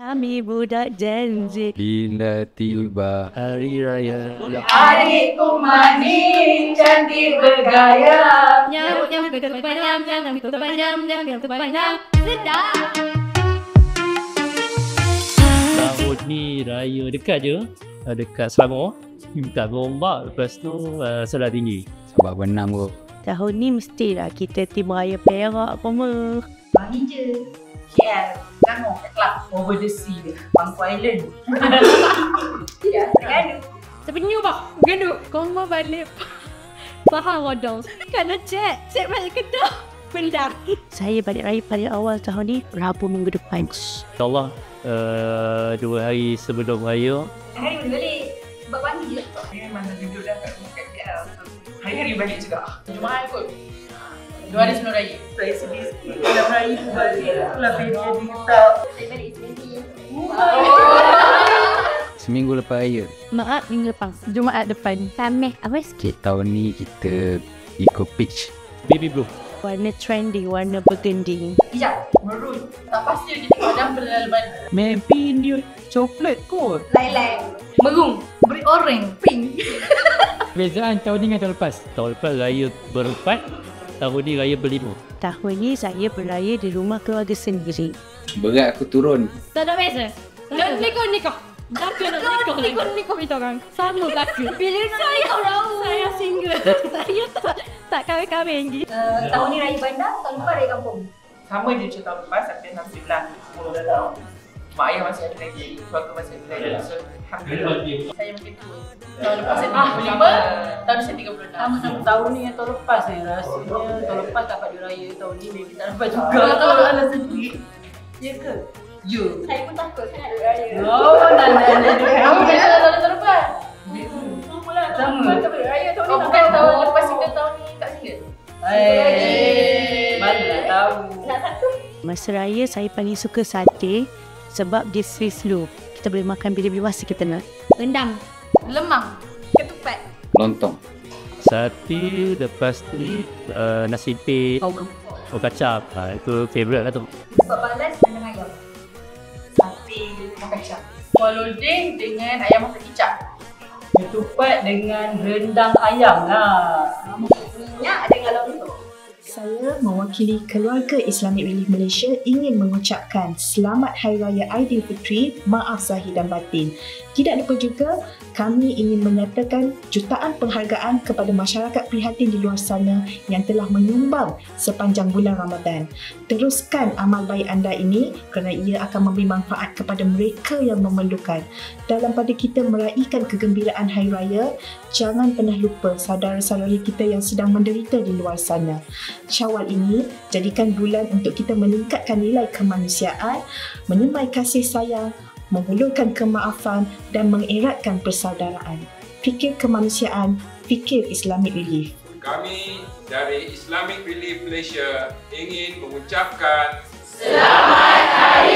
Kami budak Gen Z. Bila tiba hari raya, Adikku manis, cantik bergaya. Nyam betul panjang, nyam betul panjang, nyam betul panjang. Sedap. Tahun ni raya dekat je, dekat Selangor. Kita berombak, lepas tu Selah Tinggi. sebab benam kot. Tahun ni mestilah kita tim raya Perak pun. Bang Ninja, KL, Selangor, Kelab, over the sea dia, Bangku Island. Tidak, Terengganu. Sebenarnya bang, gaduh. Kau mau balik. Faham rodong. Kena cek balik Kedah. Bendang. Saya balik raya paling awal tahun ni, Rabu minggu depan. InsyaAllah 2 hari sebelum raya. Hari boleh balik, sebab pagi je. Dia memang dah duduk dah kat rumah kat KL. Hari-hari balik juga. Jumaat kot. 2 hari sebelum raya. Saya sedih sikit. Dalam raya tu balik. Itulah beza kita. Saya balik sendiri. Seminggu lepas raya. Maaf minggu depan. Jumaat depan. Khamis. Apa? Okay, tahun ni kita ikut pitch. Baby Blue. Warna trendy, warna burgundy. Hijab, maroon. Tak pasti kita padam berlalu ban. Maybe dia coklat kot. Lain-lain. Merung, beri orange, pink. Perbezaan tahun ni dengan tahun lepas. Tahun lepas raya berempat, tahun ni raya berlima. Tahun ni saya beraya di rumah keluarga sendiri. Berat aku turun. Tak ada biasa. Nikah. Nikah kita orang. Sama belaka. Bila saya single. Saya tak kahwin-kahwin lagi. Tahun ni raya bandar, tahun lepas raya kampung. Sama je macam tahun lepas, tapi alhamdulillah 10 dah tahun. Mak ayah masih ada lagi, keluarga masih ada lagi. So, alhamdulillah. Saya makin tua. Tahun lepas saya 35, tahun ni saya 36. Sama-sama tahun ni yang tahun lepas saya rasanya. Tahun lepas tak dapat raya, tahun ni maybe tak dapat juga. Tahun sedih. Ya ke? Ya. Saya pun takut saya nak raya. Oh, nak. Kamu biasa tahun lepas? Sama lah, tahun lepas tak boleh raya. Tahun ni bukan tahun lepas kita tahun ni tak single. Mana nak tahu. Nak satu. Masa raya saya paling suka sate sebab dia slow. Kita boleh makan bila-bila masa kita nak. Rendang. Lemang. Ketupat. Lontong. Sate, lepas tu nasi pit, kacap. Itu favourite lah tu. Sebab balas dengan ayam. Sate makan kicap. Kuah lodeh dengan ayam masak kicap. Ketupat dengan rendang ayam lah. Minyak dengan lontong. Saya mewakili keluarga Islamic Relief Malaysia ingin mengucapkan Selamat Hari Raya Aidilfitri, maaf zahir dan batin. Tidak lupa juga, kami ingin menyatakan jutaan penghargaan kepada masyarakat prihatin di luar sana yang telah menyumbang sepanjang bulan Ramadan. Teruskan amal baik anda ini kerana ia akan memberi manfaat kepada mereka yang memerlukan. Dalam pada kita meraihkan kegembiraan Hari Raya, jangan pernah lupa saudara-saudari kita yang sedang menderita di luar sana. Syawal ini jadikan bulan untuk kita meningkatkan nilai kemanusiaan, menyemai kasih sayang, menghulurkan kemaafan dan mengeratkan persaudaraan. Fikir kemanusiaan, fikir Islamic Relief. Kami dari Islamic Relief Malaysia ingin mengucapkan Selamat Hari